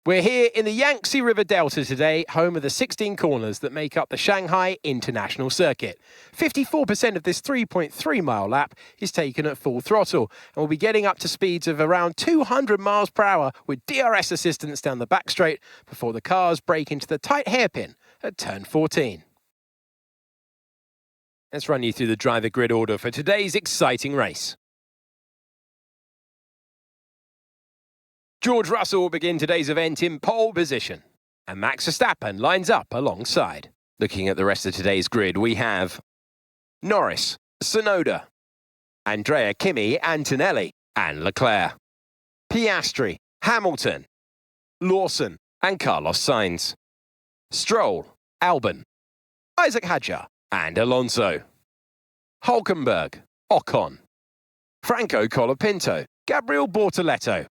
We're here in the Yangtze River Delta today, home of the 16 corners that make up the Shanghai International Circuit. 54% of this 3.3-mile lap is taken at full throttle, and we'll be getting up to speeds of around 200 miles per hour with DRS assistance down the back straight before the cars break into the tight hairpin at turn 14. Let's run you through the driver grid order for today's exciting race. George Russell will begin today's event in pole position, and Max Verstappen lines up alongside. Looking at the rest of today's grid, we have Norris, Tsunoda, Andrea Kimi, Antonelli, and Leclerc, Piastri, Hamilton, Lawson, and Carlos Sainz, Stroll, Albon, Isaac Hadjar, and Alonso, Hülkenberg, Ocon, Franco Colapinto, Gabriel Bortoleto,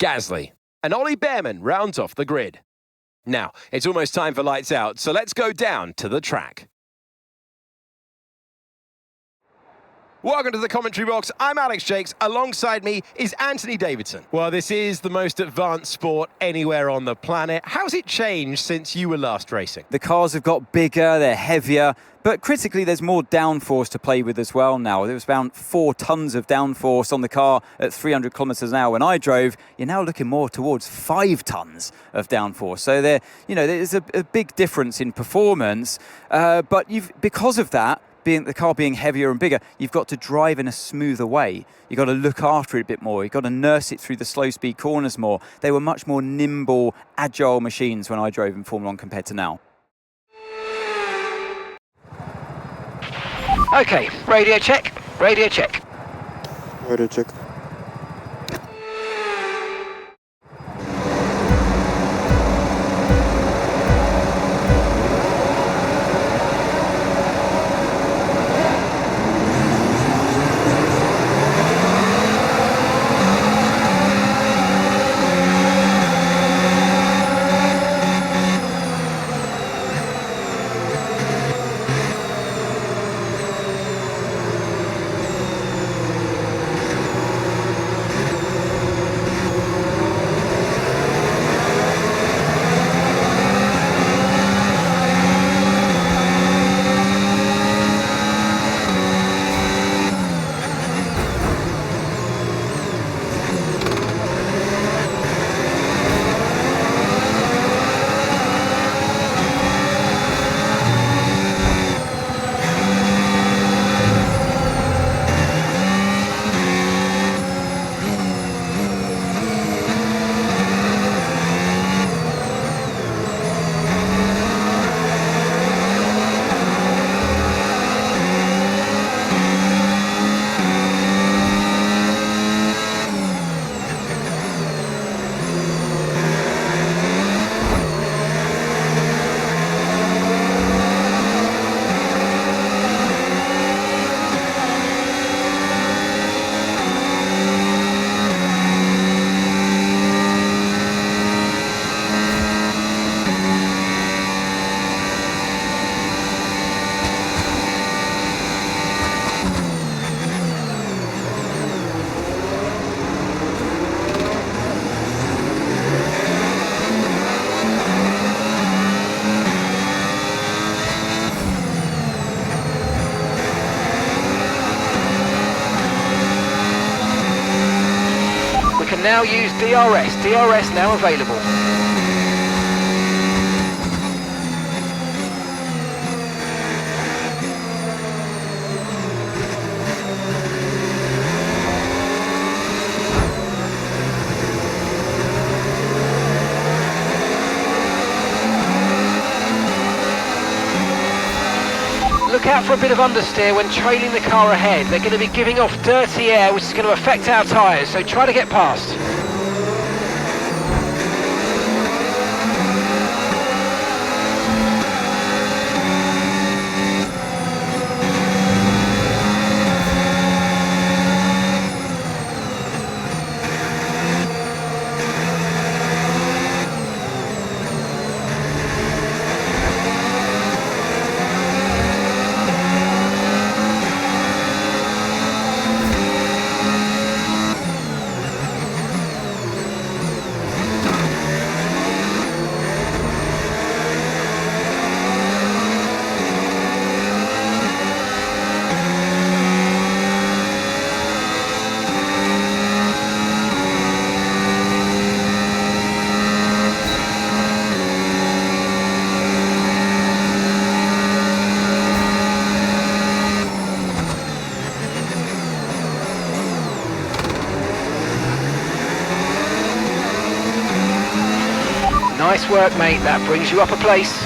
Gasly, and Ollie Behrman rounds off the grid. Now, it's almost time for lights out, so let's go down to the track. Welcome to the commentary box. I'm Alex Jakes. Alongside me is Anthony Davidson. Well, this is the most advanced sport anywhere on the planet. How's it changed since you were last racing? The cars have got bigger, they're heavier, but critically there's more downforce to play with as well now. There was around 4 tons of downforce on the car at 300 kilometers an hour when I drove. You're now looking more towards 5 tons of downforce. So there's a big difference in performance, but because of that, the car being heavier and bigger, you've got to drive in a smoother way. You've got to look after it a bit more. You've got to nurse it through the slow speed corners more. They were much more nimble, agile machines when I drove in Formula 1 compared to now. Okay, radio check, radio check. Radio check. Now use DRS now available. Look out for a bit of understeer when trailing the car ahead. They're going to be giving off dirty air, which is going to affect our tyres, so try to get past. Nice work, mate. That brings you up a place.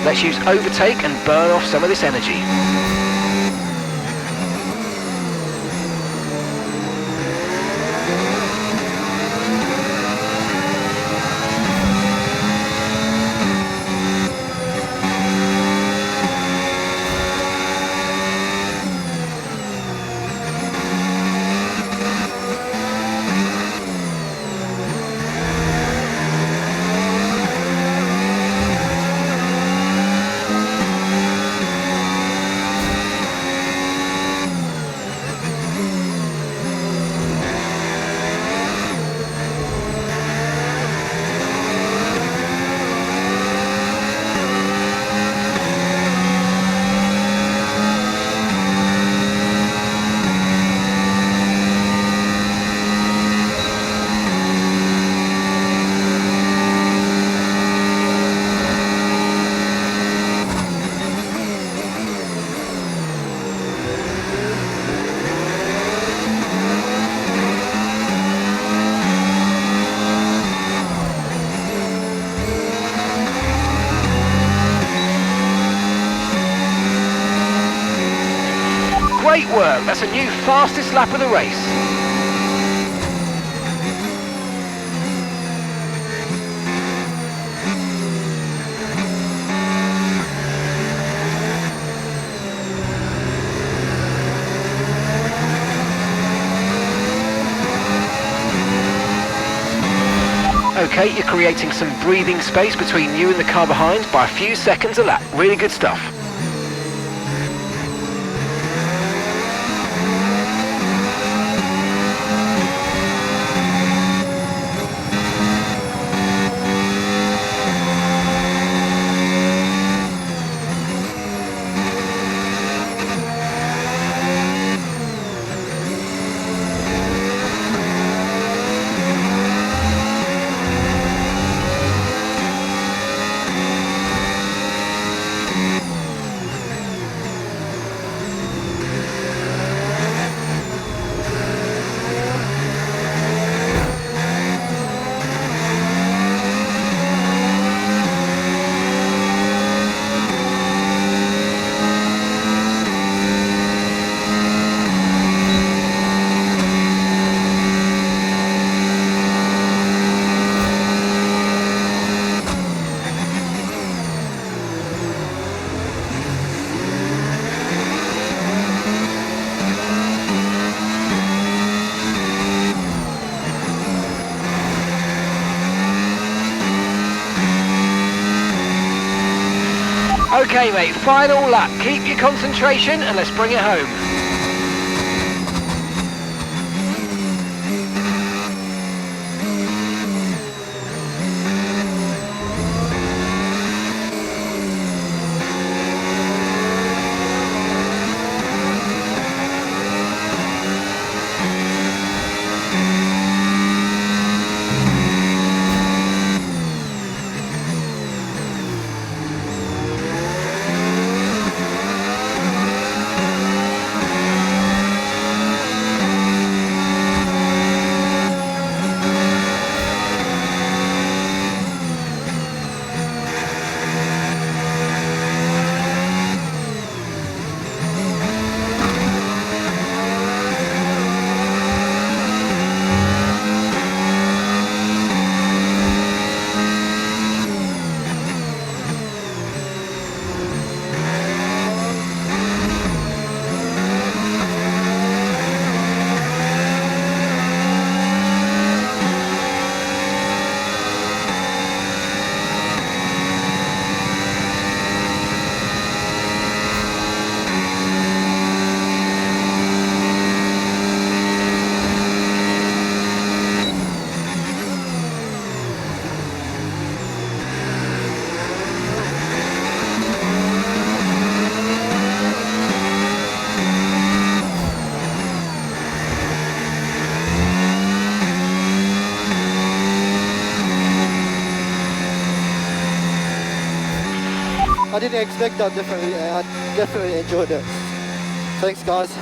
Let's use overtake and burn off some of this energy. Great work, that's a new fastest lap of the race. Okay, you're creating some breathing space between you and the car behind by a few seconds a lap. Really good stuff. Okay mate, final lap. Keep your concentration and let's bring it home. I didn't expect that, definitely. I definitely enjoyed it. Thanks, guys.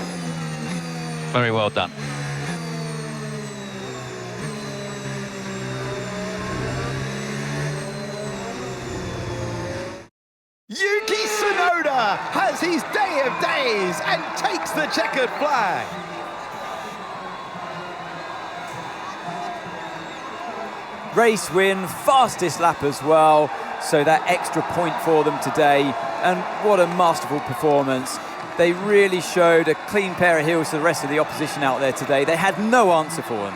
Very well done. Yuki Tsunoda has his day of days and takes the checkered flag. Race win, fastest lap as well, so that extra point for them today, and what a masterful performance. They really showed a clean pair of heels to the rest of the opposition out there today. They had no answer for them.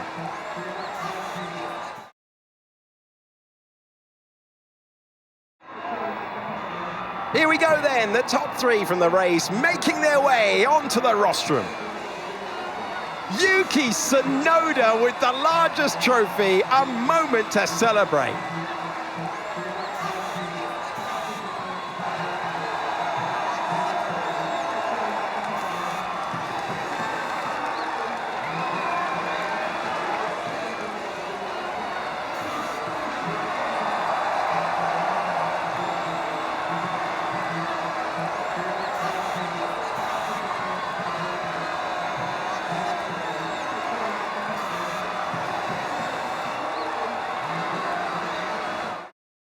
Here we go then, the top three from the race making their way onto the rostrum. Yuki Tsunoda with the largest trophy, a moment to celebrate.